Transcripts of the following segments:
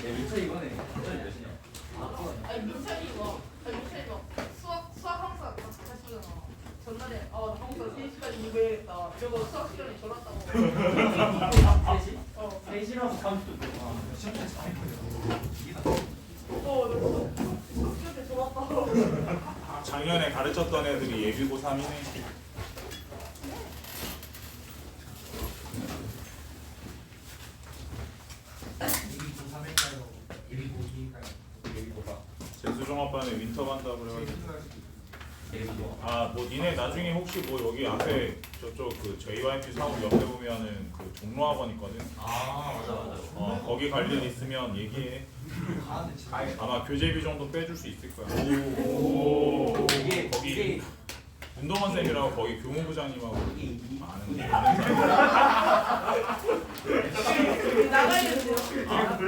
민철이 이번에 민철이 몇이냐? 아니 민철이 이거 수학 항상 같이 하시잖아. 전날에 나 항상 3시까지 공부해야겠다. 저거 수학 시간에 졸았다고. 3시? 어. 3시라고 30분 돼. 시험장 잘해 보여. 수학 시간에 졸았다고. 작년에 가르쳤던 애들이 예비고 3이네. 재수종합반에 윈터 간다고 그래가지고. 뭐 니네 나중에 혹시 뭐 여기 앞에 저쪽 그 JYP 사업 옆에 보면은 그 종로학원 있거든. 맞아. 거기 갈 일 있으면 얘기해. 아마 교재비 정도 빼줄 수 있을 거야. 이게 거기 운동원 쌤이라고 거기 교무부장님하고 아는 나가야겠는데요?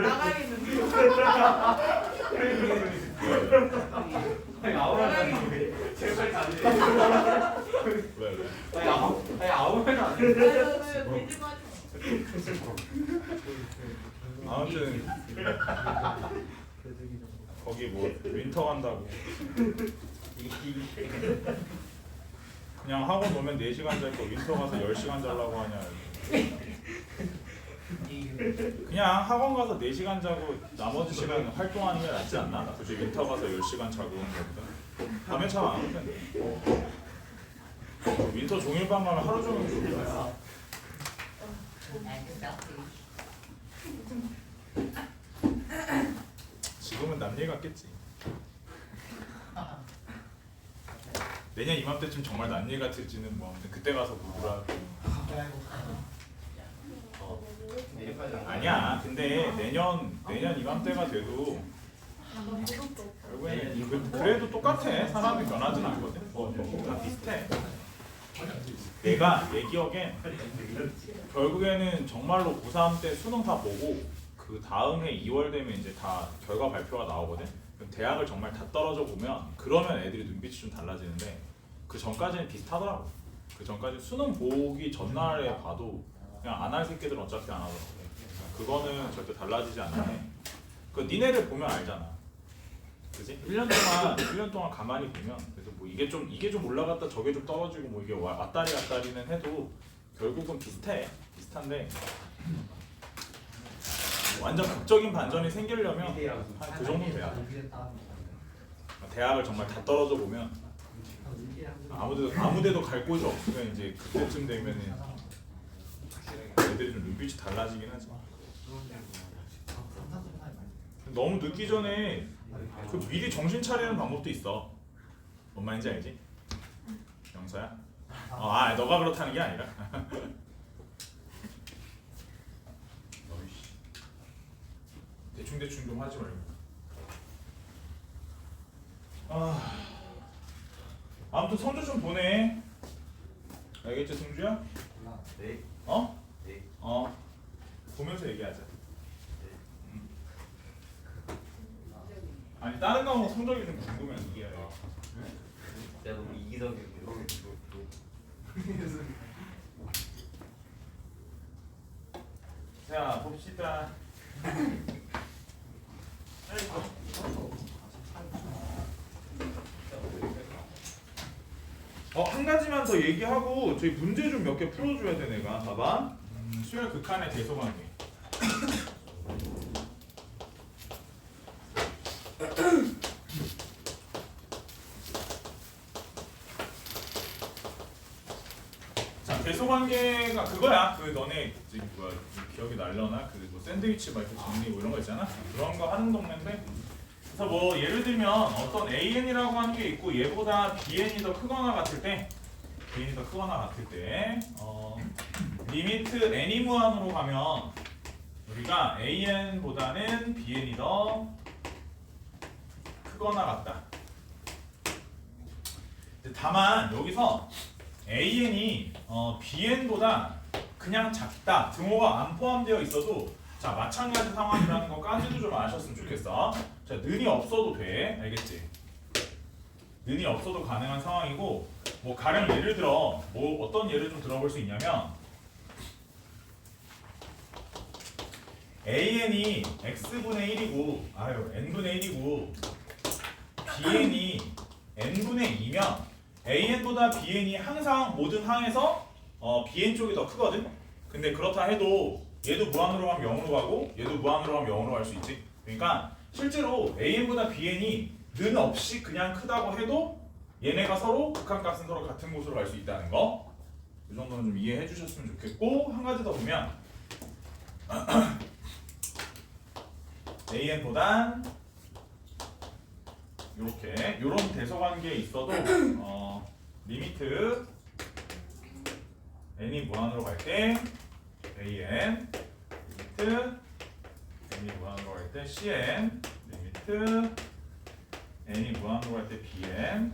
나가야겠는데요? 아니 아무래도 제발 가지. 왜? 아니 아무래도 안 돼. 빌리고 하지 아무튼 거기 뭐 윈터 간다고. 그냥 학원 오면 4시간 잘 거 윈터 가서 10시간 자려고 하냐. 그냥 학원 가서 4시간 자고 나머지 시간 활동하는 게 낫지 않나? 굳이 윈터 가서 10시간 자고 오는 것보다. 밤에 참 안 올 텐데. 윈터 종일반 가면 하루 종일 졸려. 지금은 남일 같겠지. 내년 이맘때쯤 정말 남일 같을지는 뭐 아무튼 그때 가서 보라. 아니야. 근데 내년 이맘때가 돼도 결국에는 그래도 똑같아. 사람이 변하진 않거든. 다 비슷해. 내가 내 기억엔 결국에는 정말로 고3 때 수능 다 보고 그 다음 해 2월 되면 이제 다 결과 발표가 나오거든. 그럼 대학을 정말 다 떨어져 보면 그러면 애들이 눈빛이 좀 달라지는데 그 전까지는 비슷하더라고. 그 전까지 수능 보기 전날에 봐도 그냥 안 할 새끼들은 어차피 안 하더라고. 그거는 절대 달라지지 않네. 그 니네를 보면 알잖아. 그지? 1년 동안 가만히 보면 그래도 뭐 이게 좀 올라갔다 저게 좀 떨어지고 뭐 이게 왔다리 갔다리는 해도 결국은 비슷한데 완전 극적인 반전이 생기려면 한 그 정도 돼야 돼. 대학을 정말 다 떨어져 보면 아무데도 갈 곳이 없으면 이제 그때쯤 되면은 애들이 좀 눈빛이 달라지긴 하지. 너무 늦기 전에 그 미리 정신 차리는 방법도 있어. 뭔 말인지 알지? 영서야? 너가 그렇다는 게 아니라. 대충 좀 하지 말고. 아무튼 성주 좀 보내. 알겠지, 성주야? 네. 어? 네. 보면서 얘기하자. 아니 다른 과목 성적이 좀 궁금해서. 내가 너무 이기적이고. 자 봅시다. 한 가지만 더 얘기하고 저희 문제 좀 몇 개 풀어줘야 돼. 내가 봐봐. 수열 극한의 대소관계. 자, 대소관계가 그거야. 그 너네 지금 뭐야 기억이 날려나? 그 뭐 샌드위치 막 이렇게 정리 뭐 이런 거 있잖아. 그런 거 하는 동네인데. 그래서 뭐 예를 들면 어떤 AN이라고 하는 게 있고 얘보다 BN이 더 크거나 같을 때 리미트 n이 무한으로 가면 우리가 AN보다는 BN이 더 크거나 같다. 다만 여기서 AN이 BN보다 그냥 작다, 등호가 안 포함되어 있어도 자 마찬가지 상황이라는 것까지도 좀 아셨으면 좋겠어. 자 는이 없어도 돼, 알겠지? 는이 없어도 가능한 상황이고 뭐 가령 예를 들어 뭐 어떤 예를 좀 들어볼 수 있냐면 AN이 x분의 1이고 n분의 1이고 BN이 n분의 2면 AN보다 BN이 항상 모든 항에서 BN 쪽이 더 크거든. 근데 그렇다 해도 얘도 무한으로 가면 0으로 가고 얘도 무한으로 가면 0으로 갈 수 있지. 그러니까 실제로 AN보다 BN이 는 없이 그냥 크다고 해도 얘네가 서로 극한값은 서로 같은 곳으로 갈 수 있다는 거. 이 정도는 좀 이해해 주셨으면 좋겠고, 한 가지 더 보면 AN보단 이렇게 요런 대서관계에 있어도 리미트 n이 무한으로 갈 때 AN, 리미트 n이 무한으로 갈 때 CN, 리미트 n이 무한으로 갈 때 BN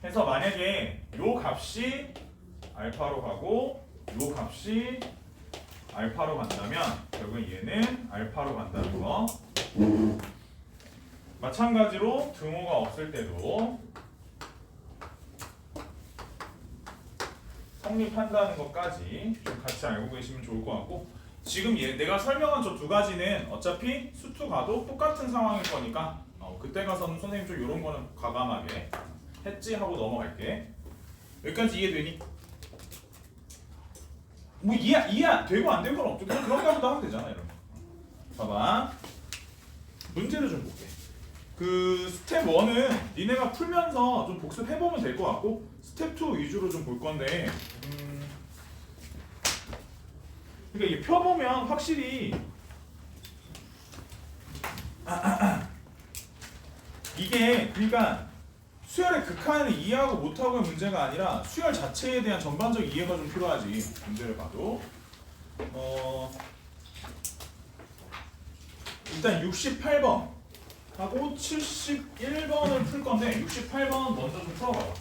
해서 만약에 요 값이 알파로 가고 요 값이 알파로 간다면 결국 얘는 알파로 간다는 거. 마찬가지로 등호가 없을 때도 성립한다는 것까지 좀 같이 알고 계시면 좋을 것 같고, 지금 내가 설명한 저 두 가지는 어차피 수투 가도 똑같은 상황일 거니까 그때 가서는 선생님 좀 이런 거는 과감하게 했지 하고 넘어갈게. 여기까지 이해되니? 뭐 이해 되고 안 되고 없죠. 그냥 그런가 보다 하면 되잖아. 이런 거. 봐봐. 문제를 좀 볼게. 그 스텝 1은 니네가 풀면서 좀 복습해보면 될 것 같고, 스텝 2 위주로 좀 볼 건데, 그러니까 이게 펴보면 확실히 이게 그러니까 수열의 극한을 이해하고 못하고의 문제가 아니라 수열 자체에 대한 전반적 이해가 좀 필요하지. 문제를 봐도 일단 68번 하고 71번을 풀 건데 68번 먼저 좀 풀어봐요.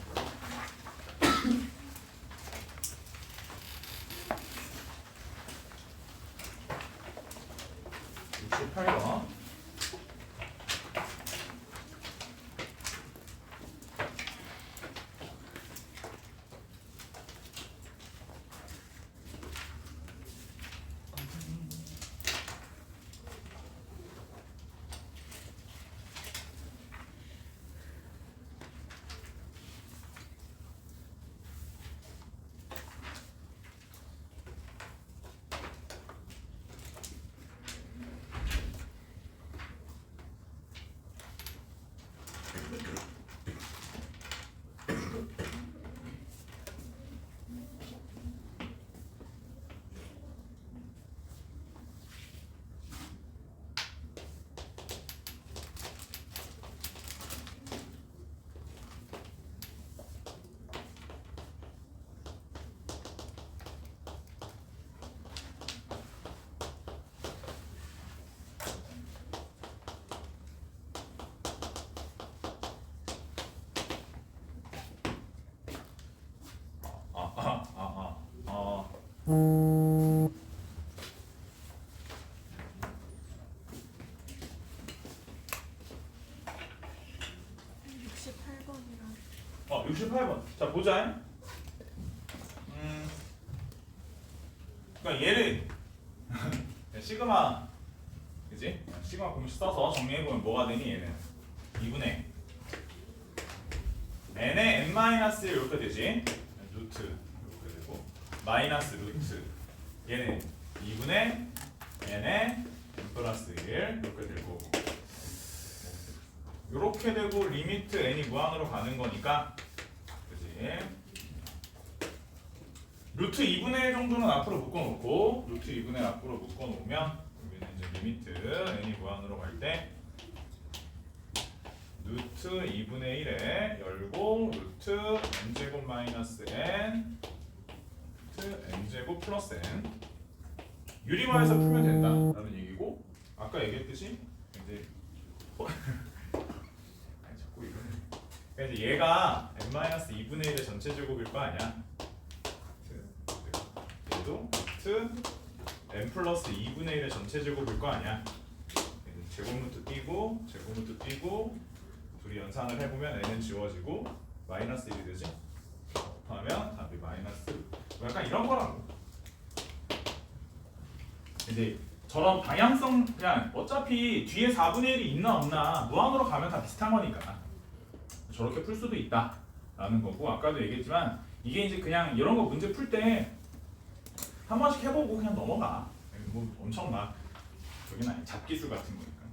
68번. 어, 68번. 자, 보자. 그러니까 얘를 시그마, 그지? 시그마 공식 써서 정리해보면 뭐가 되니? 얘는 2분의 n의 n-1 이렇게 되지? 루트 이렇게 되고 마이너스 루트 얘는 2분의 n의 n 플러스 1 이렇게 되고, 이렇게 되고 리미트 n이 무한으로 가는 거니까, 그지? 루트 2분의 1 정도는 앞으로 묶어놓고, 루트 2분의 1 앞으로 묶어놓으면 여기는 이제 리미트 n이 무한으로 갈 때 루트 2분의 1에 열고 루트 n제곱 마이너스 n 루트 n제곱 플러스 n 유리화해서 풀면 된다라는 얘기고, 아까 얘기했듯이 이제 자꾸 이거는 그러니까 이제 얘가 n-2분의 1의 전체 제곱일 거 아니야. 얘도 루트 n 플러스 2분의 1의 전체 제곱일 거 아니야. 제곱루트 띄고 제곱루트 띄고 둘이 연산을 해보면 n은 지워지고 마이너스 1이 되지. 하면 답이 마이너스. 약간 이런 거라고. 이제 저런 방향성 그냥 어차피 뒤에 4분의 1이 있나 없나 무한으로 가면 다 비슷한 거니까 저렇게 풀 수도 있다 라는 거고 아까도 얘기했지만 이게 이제 그냥 이런 거 문제 풀 때 한 번씩 해보고 그냥 넘어가. 뭐 엄청 막 저기는 아니 잡기술 같은 거니까.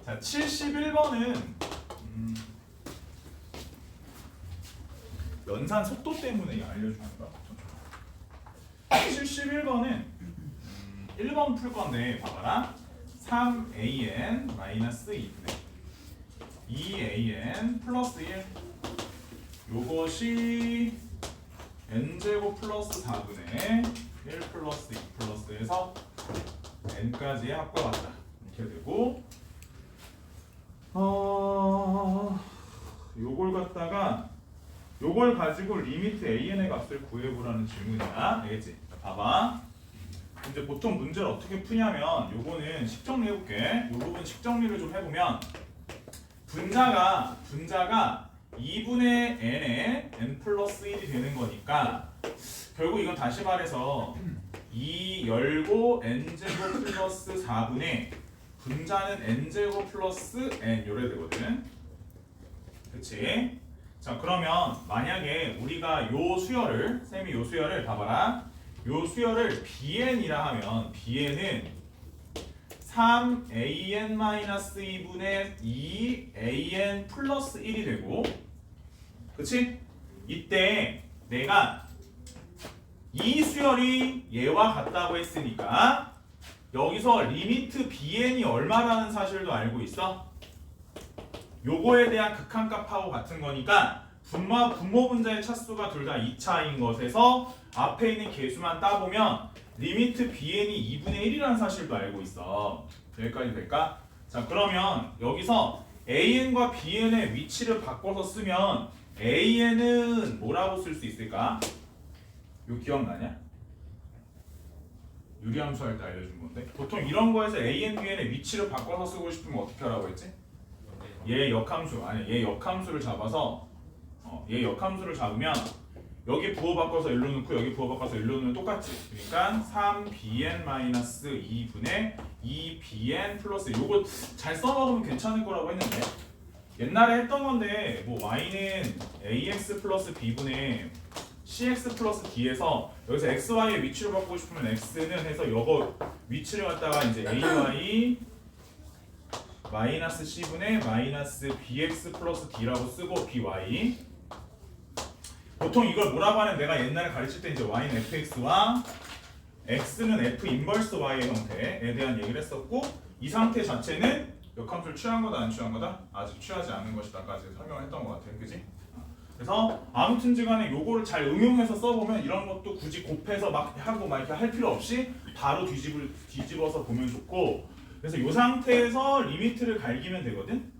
자 71번은 연산 속도 때문에 알려주는 거야. 71번은 1번 풀 건데 봐봐라. 3an-2분의 2an 플러스 1 요것이 n제곱 플러스 4분의 1 플러스 2 플러스에서 n까지의 합과 같다. 이렇게 되고 요걸 갖다가 요걸 가지고 리미트 an의 값을 구해보라는 질문이야. 알겠지? 봐봐. 이제 보통 문제를 어떻게 푸냐면 요거는 식정리 해볼게. 요 부분 식정리를 좀 해보면 분자가 2분의 n에 n 플러스 1이 되는 거니까 결국 이건 다시 말해서 2 열고 n제곱 플러스 4분의 분자는 n제곱 플러스 n 요래 되거든. 그치? 자 그러면 만약에 우리가 요 수열을 쌤이 요 수열을 봐봐라. 요 수열을 bn이라 하면 bn은 3an-2분의 2an 플러스 1이 되고 그치? 이때 내가 이 수열이 얘와 같다고 했으니까 여기서 리미트 bn이 얼마라는 사실도 알고 있어? 요거에 대한 극한값하고 같은 거니까 분모 분자의 차수가 둘 다 2차인 것에서 앞에 있는 개수만 따보면 리미트 bn이 2분의 1이라는 사실도 알고 있어. 여기까지 될까? 자 그러면 여기서 an과 bn의 위치를 바꿔서 쓰면 an은 뭐라고 쓸 수 있을까? 요 기억나냐? 유리함수 할 때 알려준 건데 보통 이런 거에서 an, bn의 위치를 바꿔서 쓰고 싶으면 어떻게 하라고 했지? 얘 역함수 얘 역함수를 잡아서 얘 역함수를 잡으면 여기 부호 바꿔서 일로 넣고 여기 부호 바꿔서 일로 넣으면 똑같지. 그러니까 3bn-2분의 2bn 플러스 요거 잘 써먹으면 괜찮을 거라고 했는데 옛날에 했던 건데 뭐 y는 ax 플러스 b분의 cx 플러스 d에서 여기서 x, y의 위치를 바꾸고 싶으면 x는 해서 요거 위치를 갖다가 이제 ay 마이너스 c분의 마이너스 bx 플러스 d라고 쓰고 by 보통 이걸 뭐라고 하는 내가 옛날에 가르칠 때 이제 y는 fx와 x는 f 인버스 y의 형태에 대한 얘기를 했었고 이 상태 자체는 역함수를 취한 거다 안 취한 거다? 아직 취하지 않은 것이다까지 설명을 했던 것 같아. 그지? 그래서 아무튼지간에 요거를 잘 응용해서 써보면 이런 것도 굳이 곱해서 막 하고 막 이렇게 할 필요 없이 바로 뒤집어서 보면 좋고 그래서 요 상태에서 리미트를 갈기면 되거든?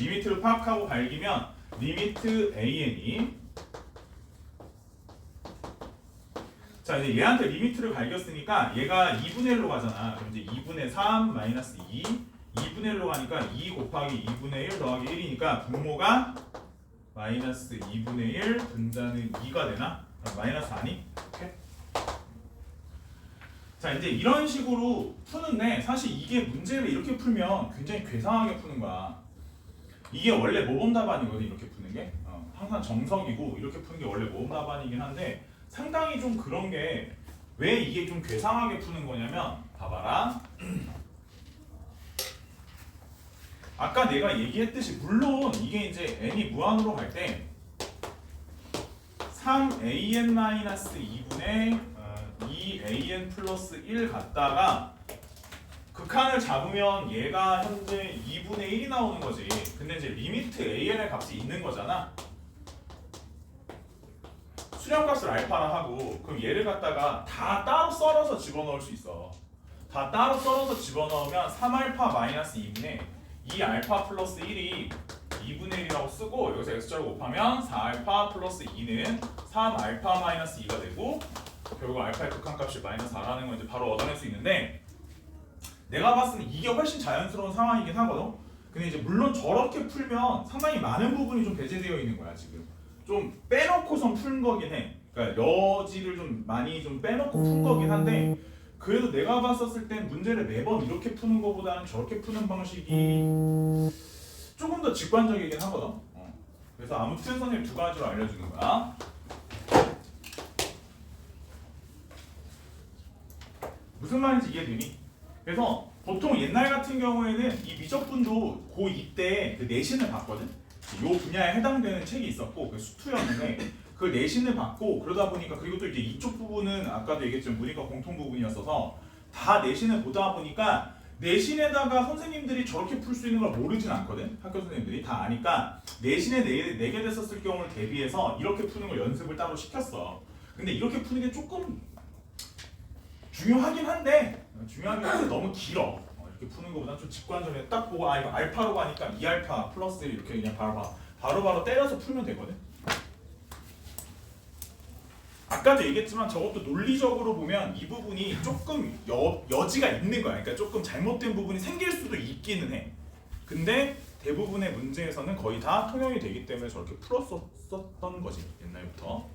리미트를 파악하고 갈기면 리미트 an이 자 이제 얘한테 리미트를 갈겼으니까 얘가 2분의 1로 가잖아. 그럼 이제 2분의 3 마이너스 2 2분의 1로 가니까 2 곱하기 2분의 1 더하기 1이니까 분모가 마이너스 2분의 1 분자는 2가 되나? 마이너스 아니? 오케이? 자 이제 이런 식으로 푸는데 사실 이게 문제를 이렇게 풀면 굉장히 괴상하게 푸는 거야. 이게 원래 모범 답안이거든. 이렇게 푸는 게 항상 정석이고 이렇게 푸는 게 원래 모범 답안이긴 한데 상당히 좀 그런 게 왜 이게 좀 괴상하게 푸는 거냐면 봐봐라. 아까 내가 얘기했듯이 물론 이게 이제 n이 무한으로 갈 때 3an-2분의 2an 플러스 1 갖다가 극한을 잡으면 얘가 현재 2분의 1이 나오는 거지. 근데 이제 리미트 an의 값이 있는 거잖아. 수렴값을 알파라 하고 그럼 얘를 갖다가 다 따로 썰어서 집어넣을 수 있어. 다 따로 썰어서 집어넣으면 3알파 마이너스 2분의 2알파 플러스 1이 2분의 1이라고 쓰고 여기서 x자를 곱하면 4알파 플러스 2는 3알파 마이너스 2가 되고 결국 알파의 극한값이 마이너스 4라는 걸 이제 바로 얻어낼 수 있는데 내가 봤을 때 이게 훨씬 자연스러운 상황이긴 하거든. 근데 이제 물론 저렇게 풀면 상당히 많은 부분이 좀 배제되어 있는 거야 지금. 좀 빼놓고선 푸는 거긴 해. 그러니까 여지를 좀 많이 좀 빼놓고 푼 거긴 한데 그래도 내가 봤었을 땐 문제를 매번 이렇게 푸는 것보다는 저렇게 푸는 방식이 조금 더 직관적이긴 하거든. 그래서 아무튼 선생님 두 가지로 알려주는 거야. 무슨 말인지 이해되니? 그래서 보통 옛날 같은 경우에는 이 미적분도 고2 때 그 내신을 봤거든. 요 분야에 해당되는 책이 있었고 그 수투였는데 그 내신을 받고 그러다 보니까 그리고 또 이제 이쪽 부분은 아까도 얘기했지만 문이과 공통 부분이었어서 다 내신을 보다 보니까 내신에다가 선생님들이 저렇게 풀 수 있는 걸 모르진 않거든. 학교 선생님들이 다 아니까 내신에 내게 됐었을 경우를 대비해서 이렇게 푸는 걸 연습을 따로 시켰어. 근데 이렇게 푸는 게 조금 중요하긴 한데 너무 길어. 이렇게 푸는 것보다 좀 직관적이게 딱 보고 아 이거 알파로 가니까 2알파 플러스 1 이렇게 그냥 바로 때려서 풀면 되거든. 아까도 얘기했지만 저것도 논리적으로 보면 이 부분이 조금 여지가 있는 거야. 그러니까 조금 잘못된 부분이 생길 수도 있기는 해. 근데 대부분의 문제에서는 거의 다 통용이 되기 때문에 저렇게 풀었었던 거지 옛날부터.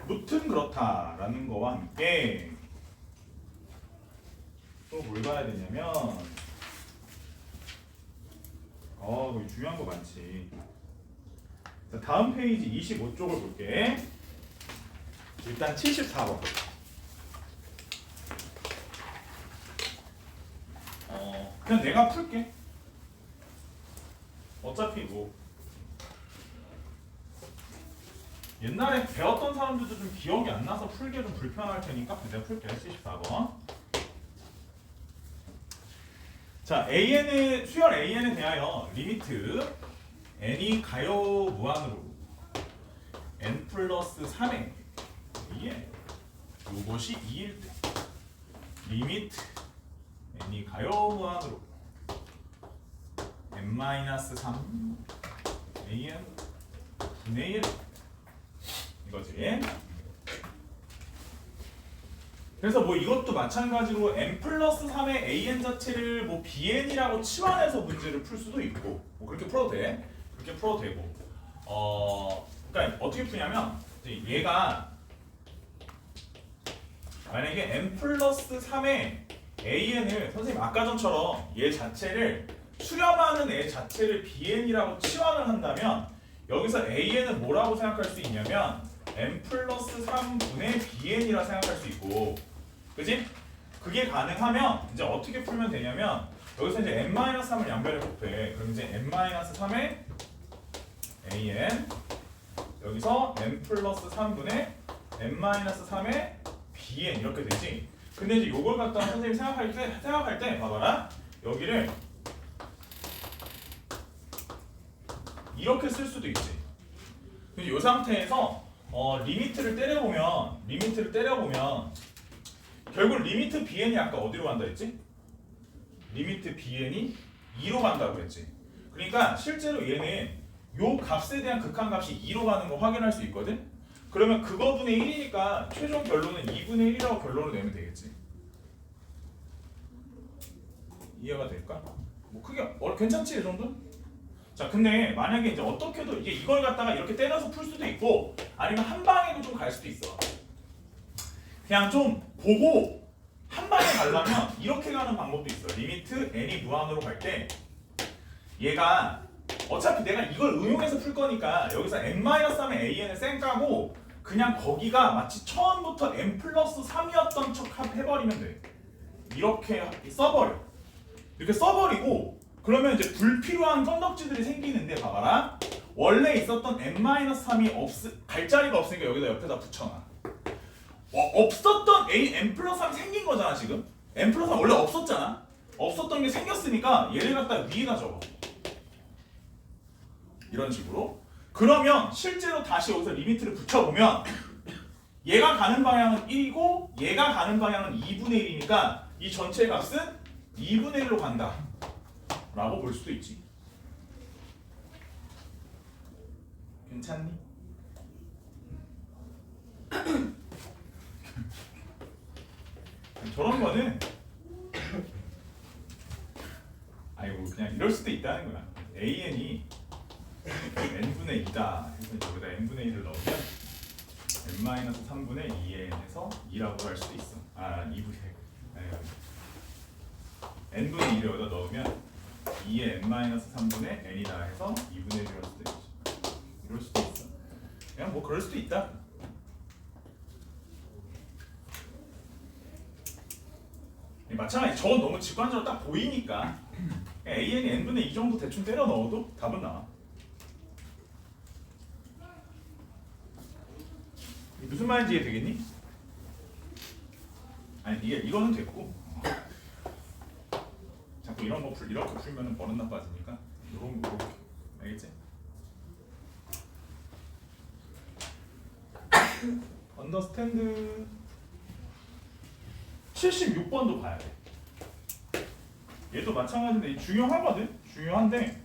무튼 그렇다라는 거와 함께 또 뭘 봐야 되냐면 거기 중요한 거 많지. 자, 다음 페이지 25쪽을 볼게. 일단 74번. 그냥 내가 풀게. 어차피 뭐 옛날에 배웠던 사람들도 좀 기억이 안 나서 풀기 좀 불편할 테니까 내가 풀게. 74번. 자, 수열 AN에 대하여 리미트 n이 가요 무한으로 n 플러스 3의 AN 이것이 2일 때 리미트 n이 가요 무한으로 n 마이너스 3 AN 분의 1 이거지. 그래서 뭐 이것도 마찬가지로 n 플러스 3의 an 자체를 뭐 bn이라고 치환해서 문제를 풀 수도 있고 뭐 그렇게 풀어도 돼. 그렇게 풀어도 되고 그러니까 어떻게 푸냐면 얘가 만약에 n 플러스 3의 an을 선생님 아까 전처럼 얘 자체를 수렴하는 애 자체를 bn이라고 치환을 한다면 여기서 an은 뭐라고 생각할 수 있냐면 n 플러스 3분의 bn이라 생각할 수 있고, 그지? 그게 가능하면 이제 어떻게 풀면 되냐면 여기서 이제 n-3을 양변에 곱해. 그럼 이제 n-3의 an 여기서 n 플러스 3분의 n-3의 bn 이렇게 되지. 근데 이제 요걸 갖다가 선생님이 생각할 때 봐봐라. 여기를 이렇게 쓸 수도 있지. 이 상태에서 리미트를 때려보면 결국 리미트 bn이 아까 어디로 간다 했지? 리미트 bn이 2로 간다고 했지. 그러니까 실제로 얘는 요 값에 대한 극한값이 2로 가는 거 확인할 수 있거든? 그러면 그거분의 1이니까 최종 결론은 2분의 1이라고 결론을 내면 되겠지. 이해가 될까? 뭐 크게 괜찮지 이 정도? 자, 근데 만약에 이제 어떻게도 이제 이걸 갖다가 이렇게 때려서 풀 수도 있고 아니면 한 방에도 좀 갈 수도 있어. 그냥 좀 보고 한 방에 가려면 이렇게 가는 방법도 있어. 리미트 n이 무한으로 갈 때 얘가 어차피 내가 이걸 응용해서 풀 거니까 여기서 n-3의 an을 쌩 까고 그냥 거기가 마치 처음부터 n 플러스 3이었던 척 해버리면 돼. 이렇게 써버려. 이렇게 써버리고 그러면 이제 불필요한 건덕지들이 생기는데 봐봐라. 원래 있었던 n-3이 갈 자리가 없으니까 여기다 옆에다 붙여놔. 없었던 n 플러스 3이 생긴 거잖아 지금. n 플러스 3 원래 없었잖아. 없었던 게 생겼으니까 얘를 갖다 위에다 적어. 이런 식으로. 그러면 실제로 다시 여기서 리미트를 붙여보면 얘가 가는 방향은 1이고 얘가 가는 방향은 2분의 1이니까 이 전체 값은 2분의 1로 간다 라고 볼 수도 있지. 괜찮니? 저런 거는 아이고 그냥 이럴 수도 있다는 거야. AN이 n분의 2다 해서 여기다 n분의 1을 넣으면 n-3분의 2n에서 2라고 할 수도 있어. 2분의 n분의 1을 여기다 넣으면 2의 n-3분의 n이다 해서 2분의 1을 할 수도 있어. 이럴 수도 있어. 그냥 뭐 그럴 수도 있다. 마찬가지. 저건 너무 직관적으로 딱 보이니까 an이 n분의 2 정도 대충 때려 넣어도 답은 나와. 무슨 말인지 이해되겠니? 아니 이거는 됐고 자꾸 이런 거 이렇게 풀면은 버릇 나빠지니까 이렇게 알겠지? 언더스탠드 76번도 봐야 돼. 얘도 마찬가지인데 중요하거든? 중요한데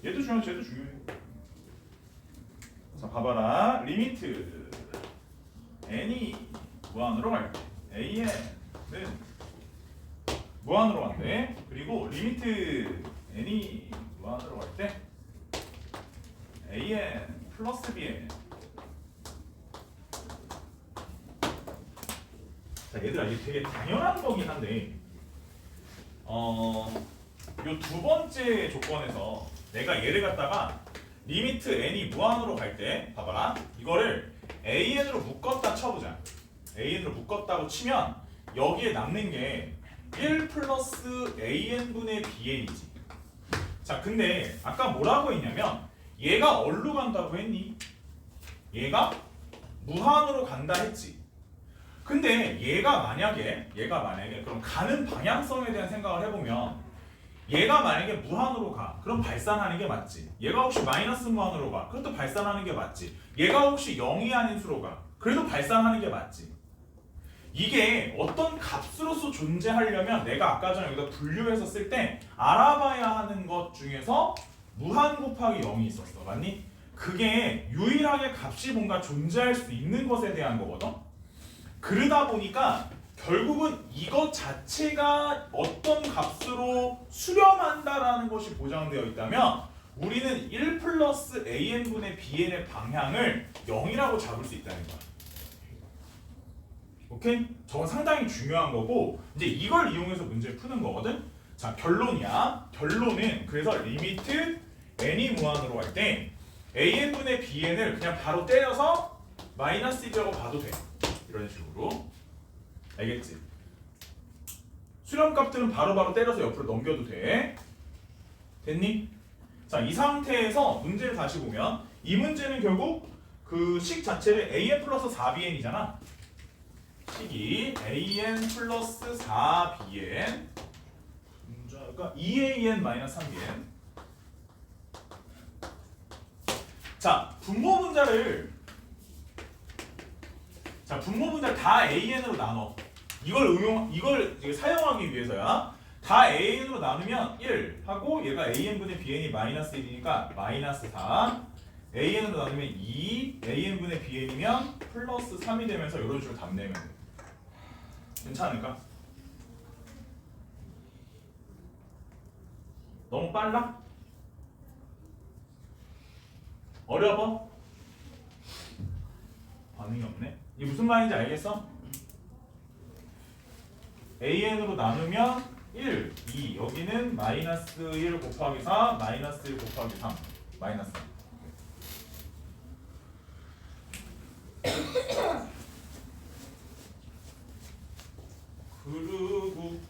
얘도 중요하고 쟤도 중요해. 자 봐봐라. 리미트 n이 무한으로 갈 때 an은 무한으로 간대. 그리고 리미트 n이 무한으로 갈 때 an 플러스 bn. 자 얘들아 이게 되게 당연한 거긴 한데 요 두 번째 조건에서 내가 얘를 갖다가 리미트 n이 무한으로 갈 때 봐봐라. 이거를 an으로 묶었다 쳐보자. an으로 묶었다고 치면 여기에 남는 게 1 플러스 an분의 bn이지. 자 근데 아까 뭐라고 했냐면 얘가 어디로 간다고 했니? 얘가 무한으로 간다 했지. 근데 얘가 만약에 그럼 가는 방향성에 대한 생각을 해보면 얘가 만약에 무한으로 가 그럼 발산하는 게 맞지. 얘가 혹시 마이너스 무한으로 가 그것도 발산하는 게 맞지. 얘가 혹시 0이 아닌 수로 가 그래도 발산하는 게 맞지. 이게 어떤 값으로서 존재하려면 내가 아까 전에 여기다 분류해서 쓸 때 알아봐야 하는 것 중에서 무한 곱하기 0이 있었어. 맞니? 그게 유일하게 값이 뭔가 존재할 수 있는 것에 대한 거거든. 그러다 보니까 결국은 이것 자체가 어떤 값으로 수렴한다라는 것이 보장되어 있다면 우리는 1 플러스 an분의 bn의 방향을 0이라고 잡을 수 있다는 거야. 오케이? 저건 상당히 중요한 거고 이제 이걸 이용해서 문제를 푸는 거거든. 자 결론이야. 결론은 그래서 리미트 n이 무한으로 갈 때 an분의 bn을 그냥 바로 때려서 마이너스 1이라고 봐도 돼. 이런 식으로. 알겠지? 수렴값들은 바로바로 때려서 옆으로 넘겨도 돼. 됐니? 자, 이 상태에서 문제를 다시 보면 이 문제는 결국 그 식 자체를 an 플러스 4bn이잖아. 식이 an 플러스 4bn 그러니까 2an 마이너스 3bn. 자, 분모 문자를 다 an으로 나눠. 이걸 사용하기 위해서야. 다 an으로 나누면 1 하고 얘가 an분의 bn이 마이너스 1이니까 마이너스 4. an으로 나누면 2, an분의 bn이면 플러스 3이 되면서 이런 식으로 답 내면 돼. 괜찮을까? 너무 빨라? 어려워? 반응이 없네. 이게 무슨 말인지 알겠어? an으로 나누면 1, 2 여기는 마이너스 1 곱하기 4 마이너스 1 곱하기 3 마이너스 3. 그러고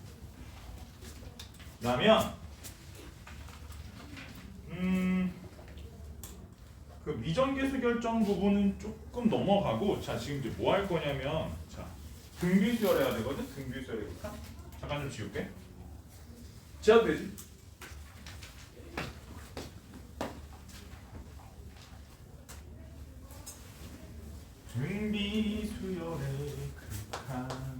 나면 그 미정계수 결정 부분은 조금 넘어가고 자 지금 이제 뭐 할 거냐면 자 등비수열 해야 되거든. 등비수열 해볼까? 잠깐 좀 지울게. 지워도 되지? 등비수열의 극한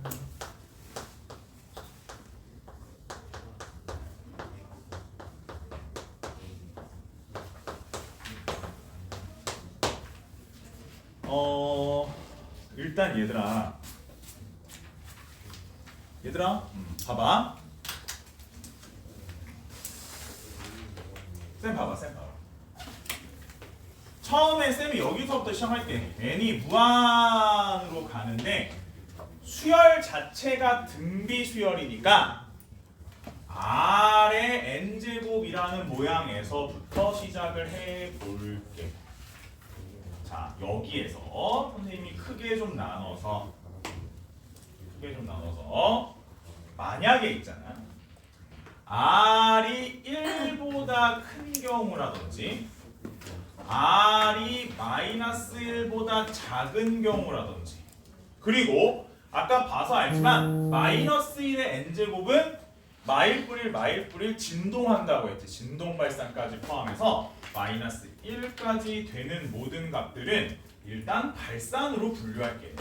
일단 얘들아 봐봐. 쌤 봐봐. 처음에 쌤이 여기서부터 시작할게. n이 무한으로 가는데 수열 자체가 등비 수열이니까 R의 n제곱이라는 모양에서부터 시작을 해볼게. 자, 여기에서 선생님이 크게 좀 나눠서 만약에 있잖아. R이 1보다 큰 경우라든지 R이 마이너스 1보다 작은 경우라든지, 그리고 아까 봐서 알지만 마이너스 1의 n제곱은 마일뿌릴 진동한다고 했지. 진동 발산까지 포함해서 마이너스 1까지 되는 모든 값들은 일단 발산으로 분류할게.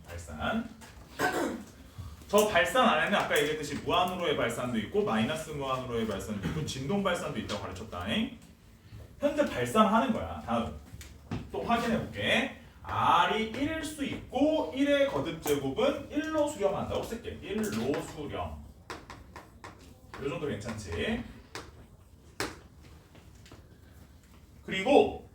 발산. 저 발산 안에는 아까 얘기했듯이 무한으로의 발산도 있고 마이너스 무한으로의 발산도 있고 진동 발산도 있다고 가르쳤다. 현재 발산하는 거야. 다음 또 확인해 볼게. R이 1일 수 있고 1의 거듭제곱은 1로 수렴한다고 쓸게. 1로 수렴. 이 정도 괜찮지? 그리고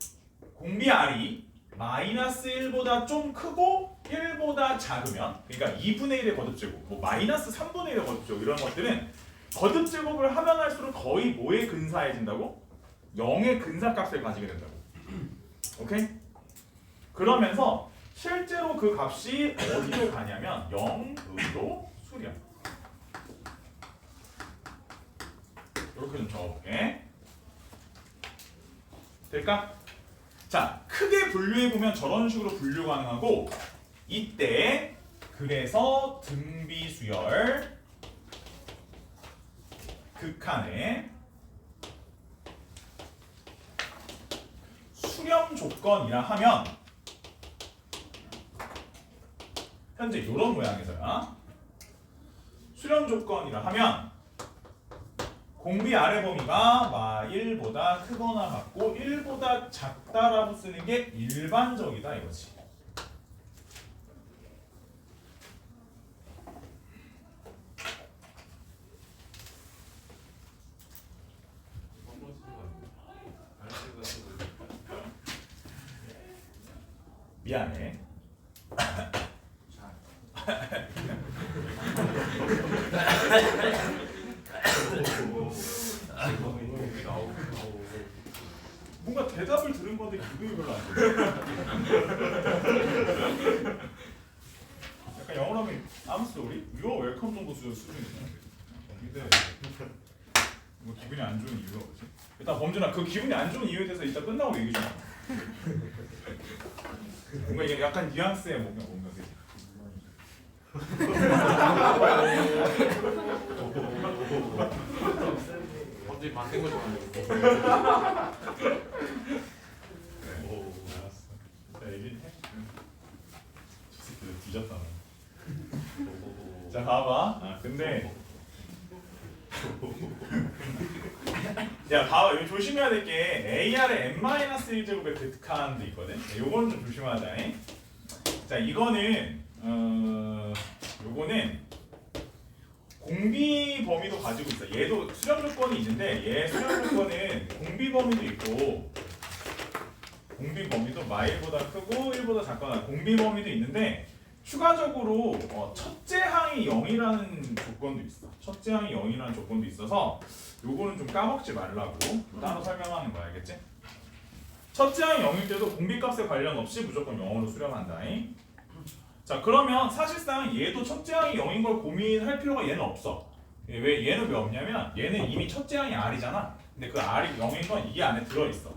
공비 R이 마이너스 1보다 좀 크고 1보다 작으면, 그러니까 2분의 1의 거듭제곱, 뭐 마이너스 3분의 1의 거듭제곱 이런 것들은 거듭제곱을 하면 할수록 거의 뭐에 근사해진다고? 0의 근사값을 가지게 된다고. 오케이? 그러면서 실제로 그 값이 어디로 가냐면 0으로 수렴. 이렇게 좀 적어볼게. 될까? 자, 크게 분류해보면 저런 식으로 분류 가능하고, 이때 그래서 등비수열 극한의 수렴 조건이라 하면 현재 이런 모양에서야. 수렴 조건이라 하면 공비 아래 범위가 1보다 크거나 같고 1보다 작다라고 쓰는 게 일반적이다 이거지. 미안해. 뭔가 대답을 들은 건데 기분이 별로 안 좋아. 약간 영어로 하면 I'm sorry, you're welcome 정도 수준이잖아. 근데 뭐 기분이 안 좋은 이유가 뭐지? 일단 범준아, 그 기분이 안 좋은 이유에 대해서 이따 끝나고 얘기 좀 해. 뭔가 이게 약간 뉘앙스에 뭔가 그지? 갑자기 만든 거 좋아하는 그래. 알았어. 자, 얘기해. 저 새끼들 뒤졌다. 자, 봐봐. 근데 야, 봐봐. 이거 조심해야 될 게 AR의 n-1제곱의 극한도 있거든. 요거는 좀 조심하자. 자, 이거는 요거는 공비 범위도 가지고 있어. 얘도 수렴 조건이 있는데 얘 수렴 조건은 공비 범위도 있고 공비 범위도 마일보다 크고 1보다 작거나 공비 범위도 있는데 추가적으로 첫째 항이 0이라는 조건도 있어. 첫째 항이 0이라는 조건도 있어서 요거는 좀 까먹지 말라고 따로 설명하는 거 알겠지? 첫째 항이 0일 때도 공비값에 관련 없이 무조건 0으로 수렴한다. 자, 그러면 사실상 얘도 첫째 항이 0인 걸 고민할 필요가 얘는 없어. 얘는 왜 없냐면 얘는 이미 첫째 항이 R이잖아. 근데 그 R이 0인 건 이 안에 들어있어.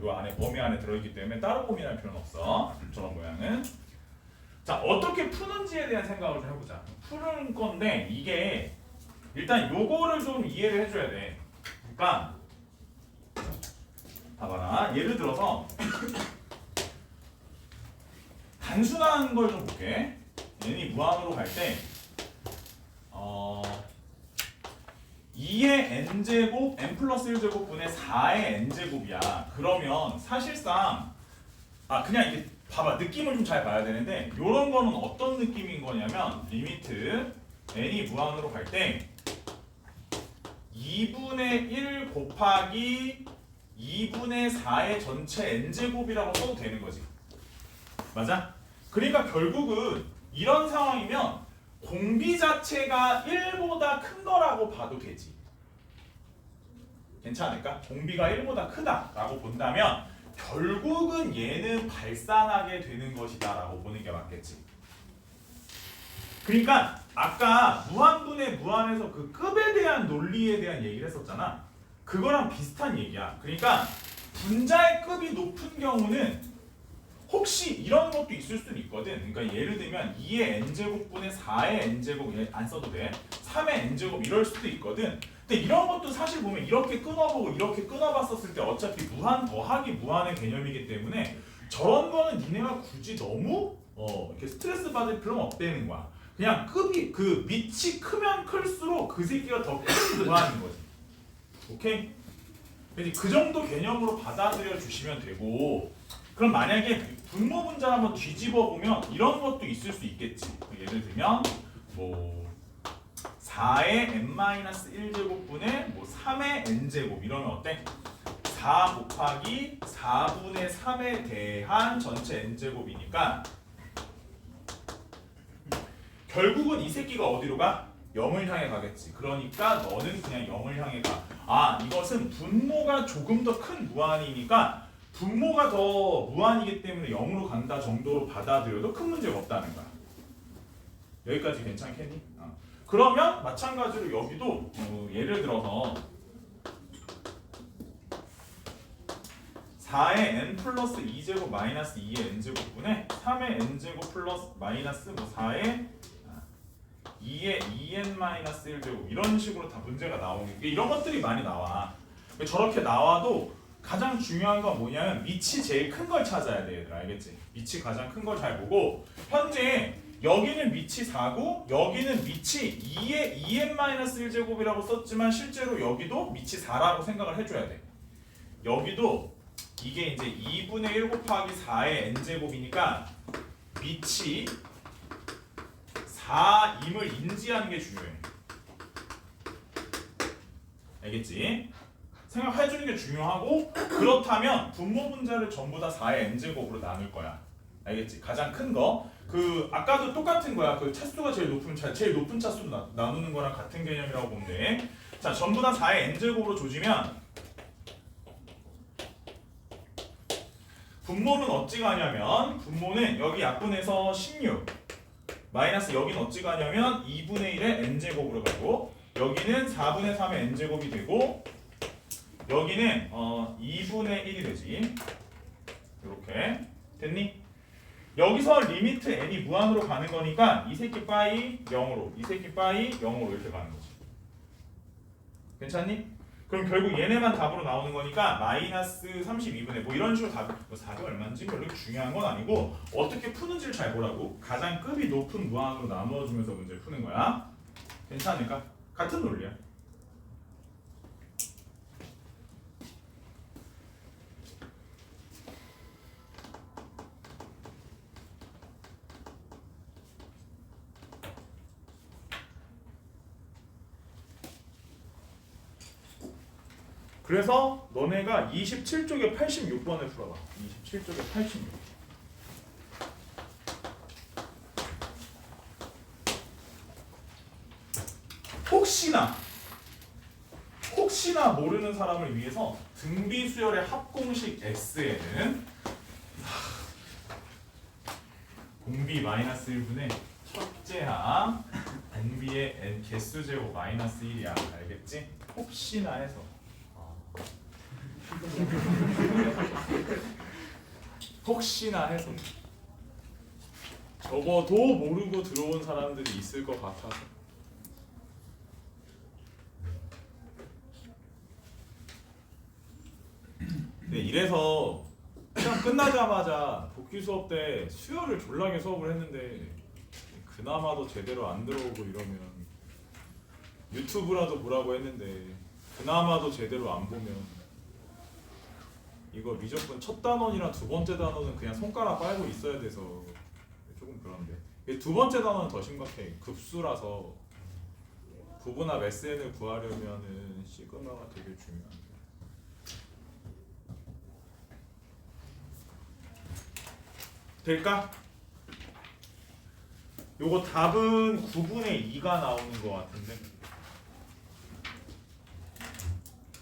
이 안에 범위 안에 들어있기 때문에 따로 고민할 필요는 없어. 저런 모양은. 자, 어떻게 푸는지에 대한 생각을 좀 해보자. 푸는 건데 이게 일단 요거를 좀 이해를 해줘야 돼. 그러니까 봐봐라. 예를 들어서 단순한 걸 좀 볼게. n이 무한으로 갈 때 2의 n제곱 n 플러스 1제곱 분의 4의 n제곱이야. 그러면 사실상 그냥 이게 봐봐. 느낌을 좀 잘 봐야 되는데 요런 거는 어떤 느낌인 거냐면 리미트 n이 무한으로 갈 때 2분의 1 곱하기 2분의 4의 전체 n제곱이라고 써도 되는 거지. 맞아? 그러니까 결국은 이런 상황이면 공비 자체가 1보다 큰 거라고 봐도 되지. 괜찮을까? 공비가 1보다 크다라고 본다면 결국은 얘는 발산하게 되는 것이다 라고 보는 게 맞겠지. 그러니까 아까 무한분의 무한에서 그 급에 대한 논리에 대한 얘기를 했었잖아. 그거랑 비슷한 얘기야. 그러니까 분자의 급이 높은 경우는 혹시 이런 것도 있을 수는 있거든. 그러니까 예를 들면 2의 n제곱분의 4의 n제곱 안 써도 돼. 3의 n제곱 이럴 수도 있거든. 근데 이런 것도 사실 보면 이렇게 끊어보고 이렇게 끊어봤었을 때 어차피 무한 더하기 무한의 개념이기 때문에 저런 거는 니네가 굳이 너무 이렇게 스트레스 받을 필요는 없다는 거야. 그냥 급이 그 밑이 크면 클수록 그 새끼가 더 큰 무한인 거지. 오케이? 그래서 그 정도 개념으로 받아들여 주시면 되고, 그럼 만약에 분모 분자를 한번 뒤집어 보면 이런 것도 있을 수 있겠지. 예를 들면 뭐 4의 n-1제곱분의 뭐 3의 n제곱 이러면 어때? 4 곱하기 4분의 3에 대한 전체 n제곱이니까 결국은 이 새끼가 어디로 가? 0을 향해 가겠지. 그러니까 너는 그냥 0을 향해 가. 아, 이것은 분모가 조금 더 큰 무한이니까 분모가 더 무한이기 때문에 0으로 간다 정도로 받아들여도 큰 문제가 없다는 거야. 여기까지 괜찮겠니? 그러면 마찬가지로 여기도 예를 들어서 4의 n 플러스 2제곱 마이너스 2의 n제곱분에 3의 n제곱 플러스 마이너스 뭐 4의 2의 2n 마이너스 1제곱 이런 식으로 다 문제가 나오는 게 이런 것들이 많이 나와. 저렇게 나와도 가장 중요한 건 뭐냐면 밑이 제일 큰 걸 찾아야 돼, 얘들아. 알겠지? 밑이 가장 큰 걸 잘 보고 현재 여기는 밑이 4고 여기는 밑이 2의 2n-1제곱이라고 썼지만 실제로 여기도 밑이 4라고 생각을 해줘야 돼. 여기도 이게 이제 2분의 1 곱하기 4의 n제곱이니까 밑이 4임을 인지하는 게 중요해. 알겠지? 생각해주는 게 중요하고, 그렇다면 분모 분자를 전부 다 4의 n제곱으로 나눌 거야. 알겠지? 가장 큰 거. 그 아까도 똑같은 거야. 그 차수가 제일 높은 차수로 나누는 거랑 같은 개념이라고 보면 돼. 자, 전부 다 4의 n제곱으로 조지면 분모는 어찌 가냐면 분모는 여기 약분해서 16 마이너스 여기는 어찌 가냐면 2분의 1의 n제곱으로 가고 여기는 4분의 3의 n제곱이 되고 여기는 2분의 1이 되지. 이렇게 됐니? 여기서 리미트 n이 무한으로 가는 거니까 이 새끼 빠이 0으로 이 새끼 빠이 0으로 이렇게 가는 거지. 괜찮니? 그럼 결국 얘네만 답으로 나오는 거니까 마이너스 32분의 뭐 이런 식으로 답, 뭐 4가 얼마인지 별로 중요한 건 아니고 어떻게 푸는지를 잘 보라고. 가장 급이 높은 무한으로 나누어주면서 문제를 푸는 거야. 괜찮을까? 같은 논리야. 그래서 너네가 27쪽에 86번을 풀어봐. 27쪽에 86. 혹시나 모르는 사람을 위해서 등비수열의 합공식 X에는 공비 마이너스 1분의 첫째 항 공비의 n 개수 제곱 마이너스 1이야. 알겠지? 혹시나 해서 혹시나 해서 적어도 모르고 들어온 사람들이 있을 것 같아서. 네, 이래서 시험 끝나자마자 복귀 수업 때 수요를 졸라게 수업을 했는데 그나마도 제대로 안 들어오고 이러면 유튜브라도 보라고 했는데 그나마도 제대로 안 보면 이거 무조건 첫 단원이랑 두 번째 단원은 그냥 손가락 빨고 있어야 돼서 조금 그런데 두 번째 단원은 더 심각해. 급수라서 부분합 SN을 구하려면은 시그마가 되게 중요한데 될까? 요거 답은 9분의 2가 나오는 것 같은데.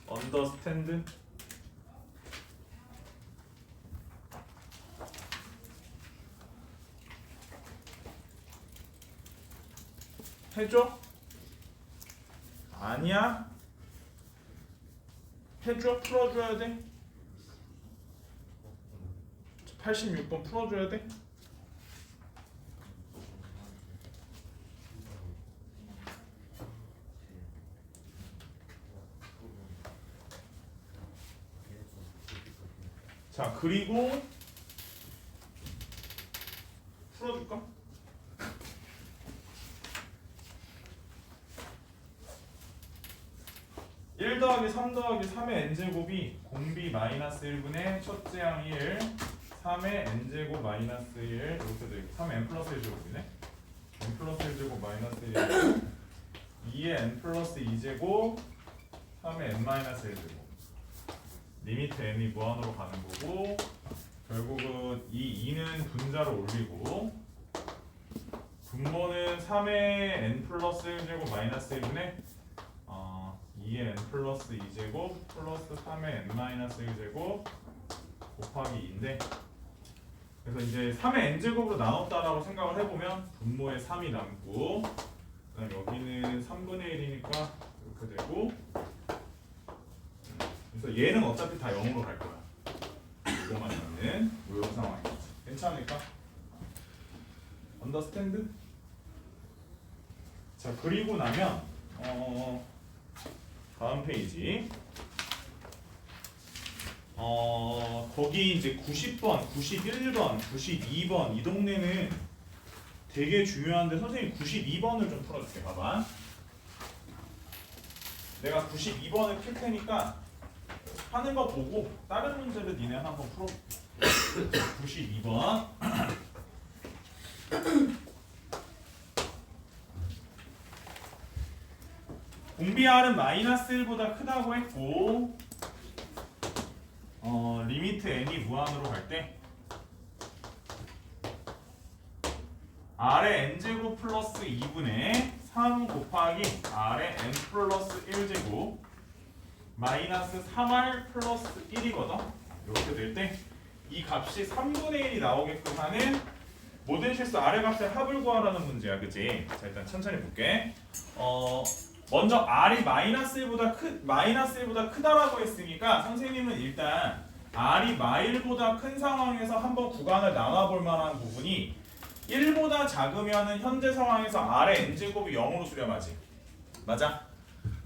언더스탠드? 해줘? 아니야? 해줘? 풀어줘야 돼? 86번 풀어줘야 돼? 자, 그리고 풀어줄까? 1 더하기 3 더하기 3의 n제곱이 공비 마이너스 1분의 첫째 항 1, 3의 n제곱 마이너스 1 이렇게 되고 3의 n 플러스 1제곱이네. n 플러스 1제곱 마이너스 1이고 2의 n 플러스 2제곱 3의 n 마이너스 1제곱 리미트 n이 무한으로 가는 거고 결국은 이 2는 분자로 올리고 분모는 3의 n 플러스 1제곱 마이너스 1분의 2의 n 플러스 2제곱 플러스 3의 n 마이너스 1제곱 곱하기 2인데 그래서 이제 3의 n제곱으로 나눴다라고 생각을 해보면 분모에 3이 남고 그다음 여기는 3분의 1이니까 이렇게 되고 그래서 얘는 어차피 다 0으로 갈 거야. 이거만 있는 이런 상황이겠지. 괜찮을까? 언더스탠드? 자 그리고 나면 다음 페이지 거기 이제 90번, 91번, 92번 이 동네는 되게 중요한데 선생님 92번을 좀 풀어줄게. 봐봐. 내가 92번을 풀 테니까 하는 거 보고 다른 문제를 니네 한번 풀어볼게. 92번 공비 R은 마이너스 1보다 크다고 했고 리미트 n이 무한으로 갈 때 R의 n제곱 플러스 2분의 3 곱하기 R의 n 플러스 1제곱 마이너스 3R 플러스 1이거든. 이렇게 될 때 이 값이 3분의 1이 나오게끔 하는 모든 실수 R의 값의 합을 구하라는 문제야. 그치? 자 일단 천천히 볼게. 먼저 R이 마이너스 1보다 크다라고 했으니까 선생님은 일단 R이 마일보다 큰 상황에서 한번 구간을 나눠볼 만한 부분이 1보다 작으면은 현재 상황에서 R의 n제곱이 0으로 수렴하지. 맞아?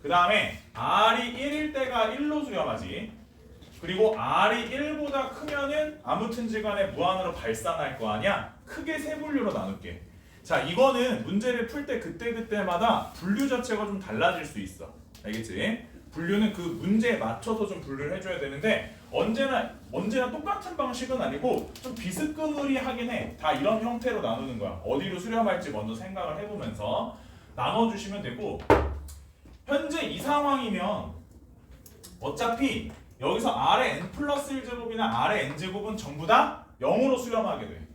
그 다음에 R이 1일 때가 1로 수렴하지. 그리고 R이 1보다 크면은 아무튼지간에 무한으로 발산할 거 아니야? 크게 세 분류로 나눌게. 자 이거는 문제를 풀 때 그때마다 분류 자체가 좀 달라질 수 있어. 알겠지? 분류는 그 문제에 맞춰서 좀 분류를 해줘야 되는데 언제나 똑같은 방식은 아니고 좀 비스무리하긴 해. 다 이런 형태로 나누는 거야. 어디로 수렴할지 먼저 생각을 해보면서 나눠주시면 되고 현재 이 상황이면 어차피 여기서 R의 n 플러스 1제곱이나 R의 n제곱은 전부 다 0으로 수렴하게 돼.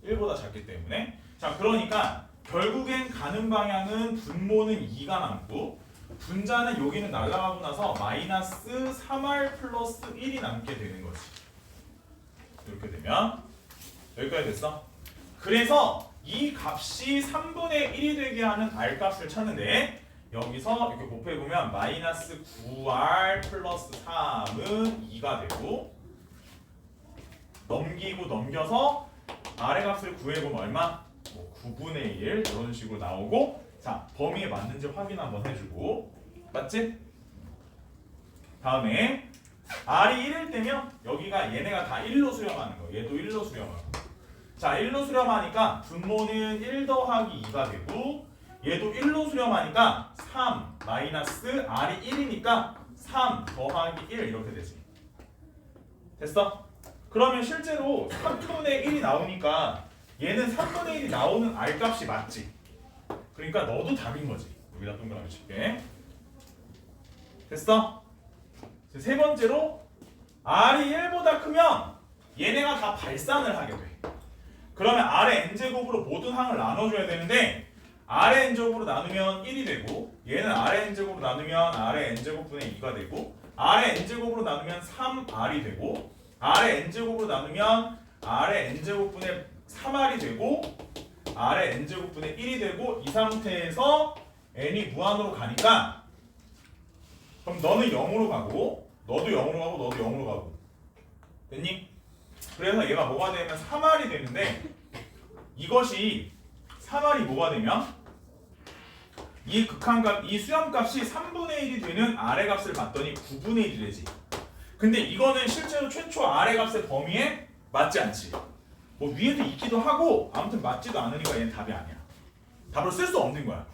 1보다 작기 때문에. 자 그러니까 결국엔 가는 방향은 분모는 2가 남고 분자는 여기는 날아가고 나서 마이너스 3R 플러스 1이 남게 되는 거지. 이렇게 되면 여기까지 됐어? 그래서 이 값이 3분의 1이 되게 하는 R 값을 찾는데 여기서 이렇게 곱해보면 마이너스 9R 플러스 3은 2가 되고 넘겨서 R의 값을 구해보면 얼마? 9분의 1 이런 식으로 나오고 자 범위에 맞는지 확인 한번 해주고 맞지? 다음에 R이 1일 때면 여기가 얘네가 다 1로 수렴하는 거야. 얘도 1로 수렴하고 자 1로 수렴하니까 분모는 1 더하기 2가 되고 얘도 1로 수렴하니까 3 마이너스 R이 1이니까 3 더하기 1 이렇게 되지. 됐어? 그러면 실제로 3분의 1이 나오니까 얘는 3분의 1이 나오는 R 값이 맞지. 그러니까 너도 답인 거지. 여기다 동그라미 칠게. 됐어? 세 번째로 R이 1보다 크면 얘네가 다 발산을 하게 돼. 그러면 아래 n제곱으로 모든 항을 나눠줘야 되는데 아래 n제곱으로 나누면 1이 되고 얘는 아래 n제곱으로 나누면 아래 n제곱분의 2가 되고 아래 n제곱으로 나누면 3r이 되고 아래 n제곱으로 나누면 아래 n제곱분의 3r이 되고 아래 n제곱분의 1이 되고 이 상태에서 n이 무한으로 가니까 그럼 너는 0으로 가고 너도 0으로 가고 너도 0으로 가고 됐니? 그래서 얘가 뭐가 되면 3r이 되는데 이것이 3r이 뭐가 되면 이 극한값, 이 수렴값이 3분의 1이 되는 아래 값을 봤더니 9분의 1이 되지. 근데 이거는 실제로 최초 아래 값의 범위에 맞지 않지. 뭐 위에도 있기도 하고 아무튼 맞지도 않으니까 얘는 답이 아니야. 답을 쓸 수 없는 거야.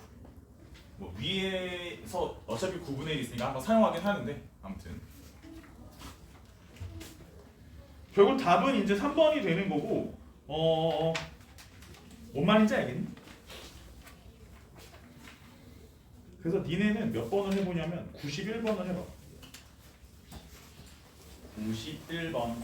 뭐 위에서 어차피 9분의 1이 있으니까 한번 사용하긴 하는데 아무튼 결국 답은 이제 3번이 되는 거고 뭔 말인지 알겠니? 그래서 니네는 몇 번을 해보냐면 91번을 해봐. 91번.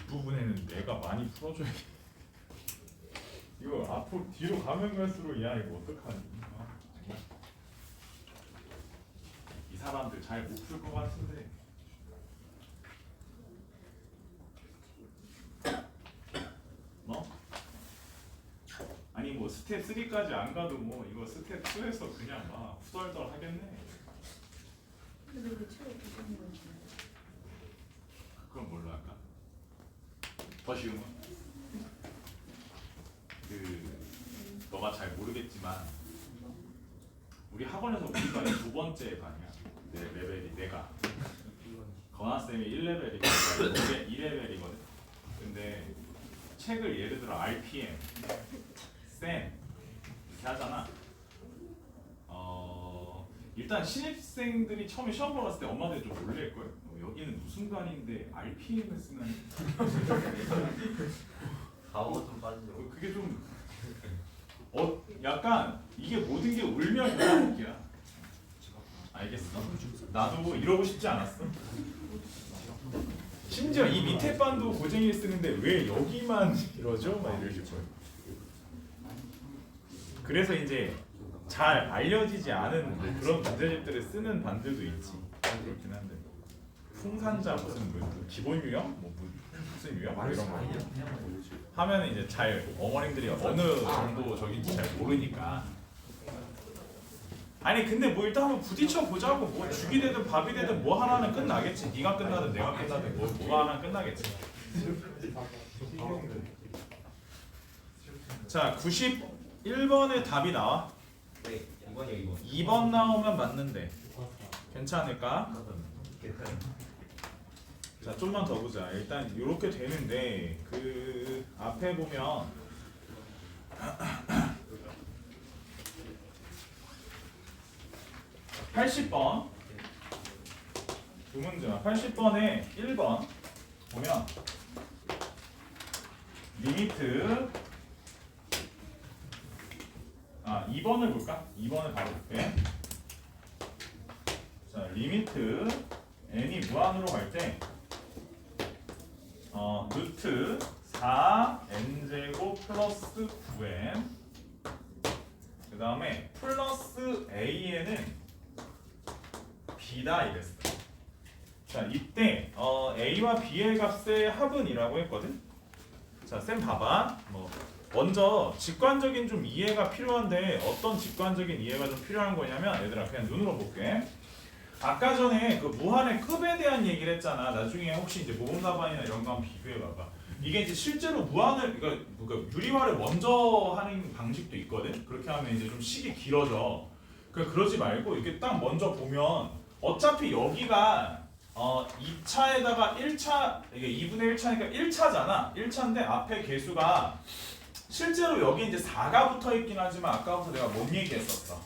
부분에는 내가 많이 풀어줘야겠. 이거 앞으로 뒤로 가면 갈수록 야 이거 어떡하니? 이 사람들 잘 못 풀 것 같은데. 뭐? 아니 뭐 스텝 3까지 안 가도 뭐 이거 스텝 2에서 그냥 막 후덜덜 하겠네. 근데 왜 최고 부르는 건지. 그럼 뭘로 할까? 더 쉬운 거? 너가 잘 모르겠지만 우리 학원에서 우리가 2번째 반이야. 내 레벨이 내가 건아쌤이 1레벨이고 이게 2레벨이거든. 근데 책을 예를 들어 RPM, 쌤 이렇게 하잖아. 일단 신입생들이 처음에 시험 보러 갔을 때 엄마들이 좀 놀랄걸? 여기는 무슨 반인데 RPM을 쓰는 가오 좀 빠지죠. 그게 좀 약간 이게 모든 게 울며 겨자먹기야. 알겠어? 나도 이러고 싶지 않았어. 심지어 이 밑에 반도 고쟁이를 쓰는데 왜 여기만 이러죠? 막 이러실 거예요. 그래서 이제 잘 알려지지 않은 그런 문제집들을 쓰는 반들도 있지. 그렇긴 한데 풍산자 무슨 뭐 기본 유형? 뭐 무슨 유형? 이런 거 하면은 이제 잘 어머님들이 어느 정도 저긴지 잘 모르니까. 아니 근데 뭐 일단 한번 부딪혀 보자고. 뭐 죽이 되든 밥이 되든 뭐 하나는 끝나겠지. 네가 끝나든 내가 끝나든 뭐가 하나는 끝나겠지. 자 91번의 답이 나와. 네, 2번이요 2번. 2번 나오면 맞는데 괜찮을까? 자 좀만 더 보자. 일단 이렇게 되는데 그 앞에 보면 80번 두 문제만 80번에 1번 보면 리미트 2번을 볼까? 2번을 바로 볼게. 자 리미트 n이 무한으로 갈 때 루트 4n제곱 플러스 9n 그 다음에 플러스 an은 b다 이랬어. 자 이때 a와 b의 값의 합은이라고 했거든. 자 쌤 봐봐. 먼저 직관적인 좀 이해가 필요한데 어떤 직관적인 이해가 좀 필요한 거냐면 얘들아 그냥 눈으로 볼게. 아까 전에 그 무한의 급에 대한 얘기를 했잖아. 나중에 혹시 이제 모범답안이나 이런 거 한번 비교해 봐봐. 이게 이제 실제로 무한을 그러니까 유리화를 먼저 하는 방식도 있거든. 그렇게 하면 이제 좀 식이 길어져. 그러지 말고 이렇게 딱 먼저 보면 어차피 여기가 2차에다가 1차 이게 2분의 1차니까 1차잖아. 1차인데 앞에 개수가 실제로 여기 이제 4가 붙어 있긴 하지만 아까부터 내가 뭔 얘기했었어? 요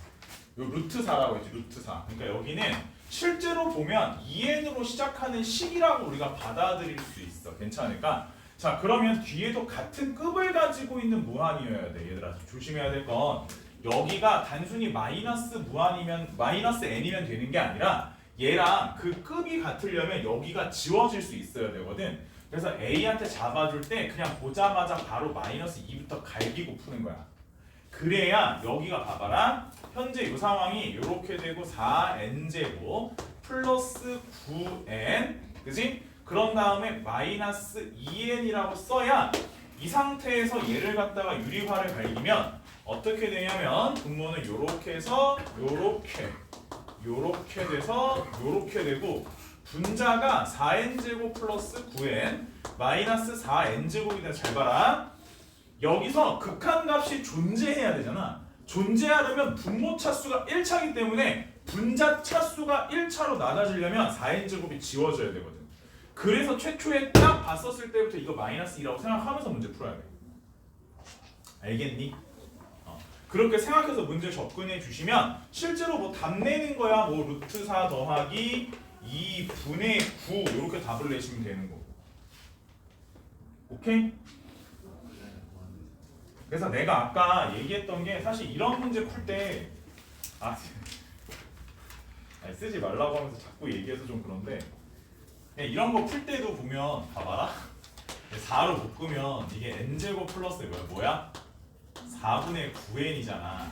루트 4라고 했지. 루트 4. 그러니까 여기는 실제로 보면 2n으로 시작하는 식이라고 우리가 받아들일 수 있어. 괜찮을까? 자 그러면 뒤에도 같은 급을 가지고 있는 무한이어야 돼. 얘들아 조심해야 될 건 여기가 단순히 마이너스 무한이면 마이너스 n이면 되는 게 아니라 얘랑 그 급이 같으려면 여기가 지워질 수 있어야 되거든. 그래서 A한테 잡아줄 때 그냥 보자마자 바로 마이너스 2부터 갈기고 푸는 거야. 그래야 여기가 봐봐라. 현재 이 상황이 이렇게 되고 4n제곱 플러스 9n 그지? 그런 다음에 마이너스 2n이라고 써야 이 상태에서 얘를 갖다가 유리화를 갈기면 어떻게 되냐면 분모는 요렇게 해서 요렇게 돼서 요렇게 되고 분자가 4n제곱 플러스 9n 마이너스 4n제곱이다. 잘 봐라. 여기서 극한값이 존재해야 되잖아. 존재하려면 분모 차수가 1차이기 때문에 분자 차수가 1차로 낮아지려면 4n제곱이 지워져야 되거든. 그래서 최초에 딱 봤었을 때부터 이거 마이너스 2라고 생각하면서 문제 풀어야 돼. 알겠니? 그렇게 생각해서 문제 접근해 주시면 실제로 뭐 답 내는 거야. 뭐 루트 4 더하기 2분의 9 이렇게 답을 내시면 되는 거고. 오케이? 그래서 내가 아까 얘기했던 게 사실 이런 문제 풀 때 쓰지 말라고 하면서 자꾸 얘기해서 좀 그런데 이런 거 풀 때도 보면 봐봐라. 4로 묶으면 이게 n제곱 플러스 뭐야? 4분의 9n이잖아.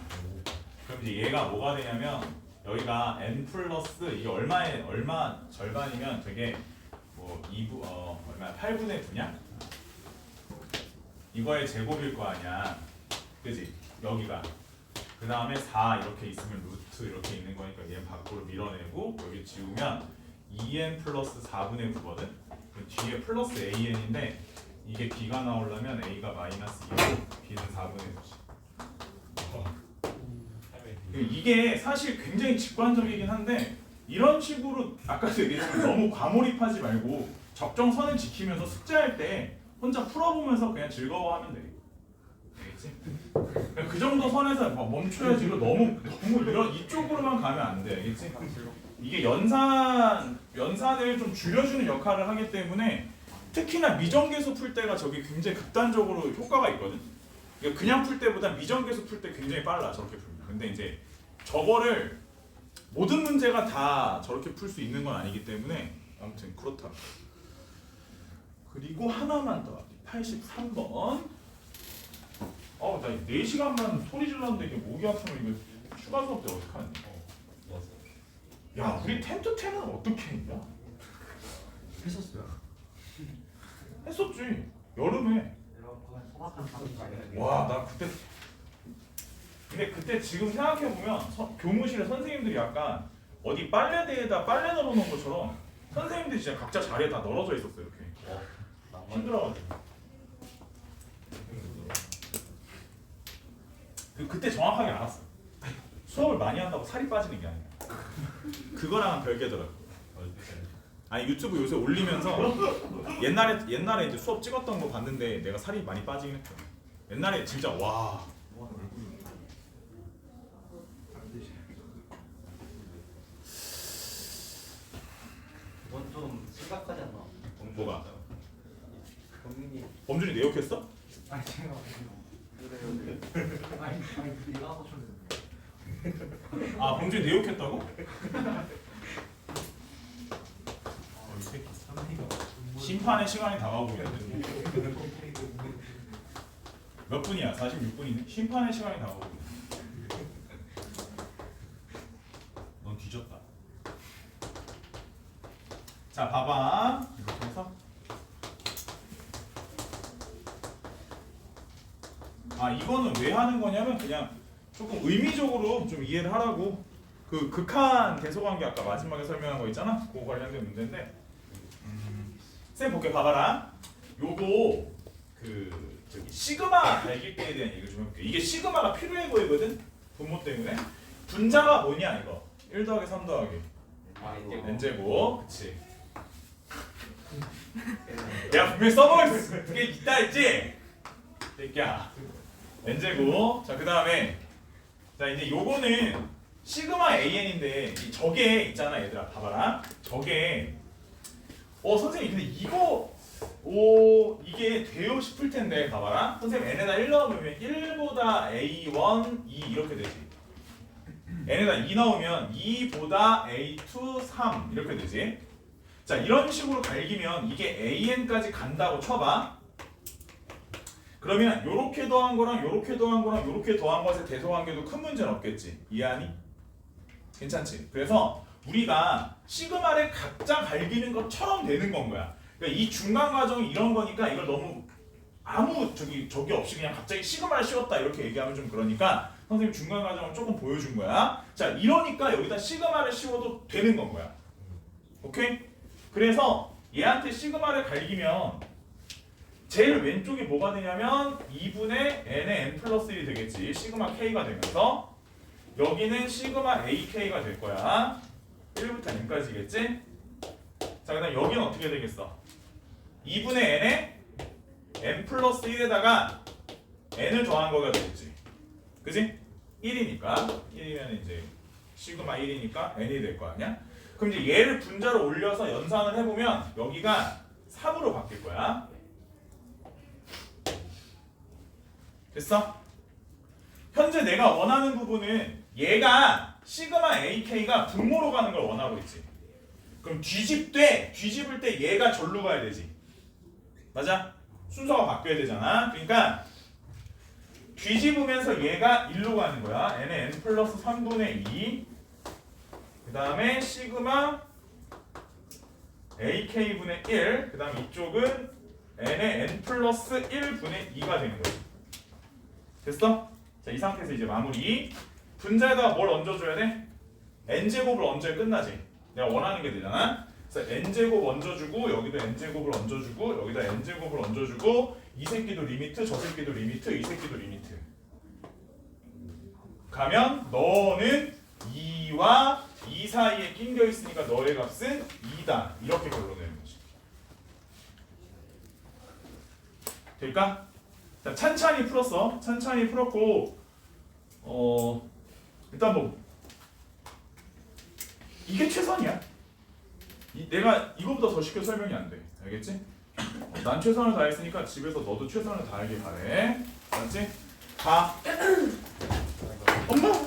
그럼 이제 얘가 뭐가 되냐면 여기가 n 플러스 이게 얼마 절반이면 되게 뭐 2부 얼마 8분의 9냐? 이거의 제곱일 거 아니야. 그지? 여기가. 그 다음에 4 이렇게 있으면 루트 이렇게 있는 거니까 얘 밖으로 밀어내고 여기 지우면 2n 플러스 4분의 9거든. 뒤에 플러스 an인데 이게 b가 나오려면 a가 마이너스 2고 b는 4분의 9지. 이게 사실 굉장히 직관적이긴 한데 이런 식으로 아까도 얘기했지만 너무 과몰입하지 말고 적정선을 지키면서 숙제할 때 혼자 풀어보면서 그냥 즐거워하면 돼. 알겠지? 그 정도 선에서 멈춰야지. 너무 이쪽으로만 가면 안 돼. 알겠지? 이게 연산을 좀 줄여주는 역할을 하기 때문에 특히나 미정계수 풀 때가 저게 굉장히 극단적으로 효과가 있거든. 그러니까 그냥 풀 때보다 미정계수 풀 때 굉장히 빨라. 저렇게 풀면. 근데 이제 저거를 모든 문제가 다 저렇게 풀 수 있는 건 아니기 때문에 아무튼 그렇다. 그리고 하나만 더 83번. 나 4시간만 소리 질렀는데 이게 목이 아프면 이거 추가 수업 때 어떡하니? 야, 우리 10-10은 어떻게 했냐? 했었어요. 했었지. 여름에. 와, 나 그때. 근데 그때 지금 생각해 보면 교무실에 선생님들이 약간 어디 빨래대에다 빨래 널어놓은 것처럼 선생님들이 진짜 각자 자리에 다 널어져 있었어요. 이렇게. 힘들어가지고. 그때 정확하게 알았어. 수업을 많이 한다고 살이 빠지는 게 아니야. 그거랑은 별개더라고. 아니 유튜브 요새 올리면서 옛날에 이제 수업 찍었던 거 봤는데 내가 살이 많이 빠지긴 했죠. 옛날에 진짜 와. 이건 좀 심각하지 않나? 뭐가? 범인이 범준이 내 욕했어? 아니 제가 아니 네가 하고 싶은데. 아 범준이 내 욕했다고? 이 새끼. 심판의 시간이 다가오고 있는데. 몇 분이야? 46분이네. 심판의 시간이 다가오고. 넌 뒤졌다. 자, 봐봐. 이렇게 해서 이거는 왜 하는 거냐면 그냥 조금 의미적으로 좀 이해를 하라고. 그 극한 대소관계 아까 마지막에 설명한 거 있잖아. 그거 관련된 문제인데. 쌤 볼게 봐봐라. 요거 저기 시그마 갈길대에 대한 얘기를 좀 해볼게. 이게 시그마가 필요해 보이거든. 분모 때문에. 분자가 뭐냐 이거. 1 더하기 3 더하기 n제곱. 그치. 내가 분명히 써먹을 게 있다 했지? 새끼야. n제곱. 자, 그 다음에 자 이제 요거는 시그마 an인데 저게 있잖아 얘들아. 봐봐라. 저게 선생님 근데 이거 이게 돼요 싶을 텐데 봐봐라. 선생님 n에다 1 넣으면 1보다 a1 2 이렇게 되지. n에다 2 넣으면 2보다 a2 3 이렇게 되지. 자, 이런 식으로 갈기면 이게 an까지 간다고 쳐봐. 그러면 요렇게 더한 거랑 요렇게 더한 거랑 요렇게 더한 것의 대소관계도 큰 문제는 없겠지. 이해하니? 괜찮지? 그래서 우리가 시그마를 각자 갈기는 것처럼 되는 건 거야. 그러니까 이 중간 과정이 이런 거니까 이걸 너무 아무 저기 없이 그냥 갑자기 시그마를 씌웠다 이렇게 얘기하면 좀 그러니까 선생님 중간 과정을 조금 보여준 거야. 자, 이러니까 여기다 시그마를 씌워도 되는 건 거야. 오케이? 그래서 얘한테 시그마를 갈기면 제일 왼쪽이 뭐가 되냐면 2분의 n의 n 플러스 1이 되겠지. 시그마 k가 되면서 여기는 시그마 ak가 될 거야. 1부터 n까지겠지? 자, 그 다음 여기는 어떻게 되겠어? 2분의 n에 n 플러스 1에다가 n을 더한 거가 되겠지. 그지? 1이니까 1이면 이제 시그마 1이니까 n이 될 거 아니야? 그럼 이제 얘를 분자로 올려서 연산을 해보면 여기가 3으로 바뀔 거야. 됐어? 현재 내가 원하는 부분은 얘가 시그마 ak가 분모로 가는 걸 원하고 있지. 그럼 뒤집을 때 얘가 절로 가야 되지. 맞아? 순서가 바뀌어야 되잖아. 그러니까 뒤집으면서 얘가 1로 가는 거야. n의 n 플러스 3분의 2. 그 다음에 시그마 ak분의 1. 그 다음 이쪽은 n의 n 플러스 1분의 2가 되는 거지. 됐어? 자, 이 상태에서 이제 마무리. 분자에다가 뭘 얹어줘야 돼? n제곱을 얹어야 끝나지. 내가 원하는 게 되잖아. 그래서 n제곱 얹어주고 여기도 n제곱을 얹어주고 여기다 n제곱을 얹어주고 이 새끼도 리미트, 저 새끼도 리미트, 이 새끼도 리미트. 가면 너는 2와 2 사이에 낑겨 있으니까 너의 값은 2다. 이렇게 결론내는 거지. 될까? 자, 찬찬히 풀었어. 찬찬히 풀었고 일단 뭐 이게 최선이야. 내가 이거보다 더 쉽게 설명이 안 돼. 알겠지? 난 최선을 다했으니까 집에서 너도 최선을 다하길 바래. 알았지? 가. 엄마.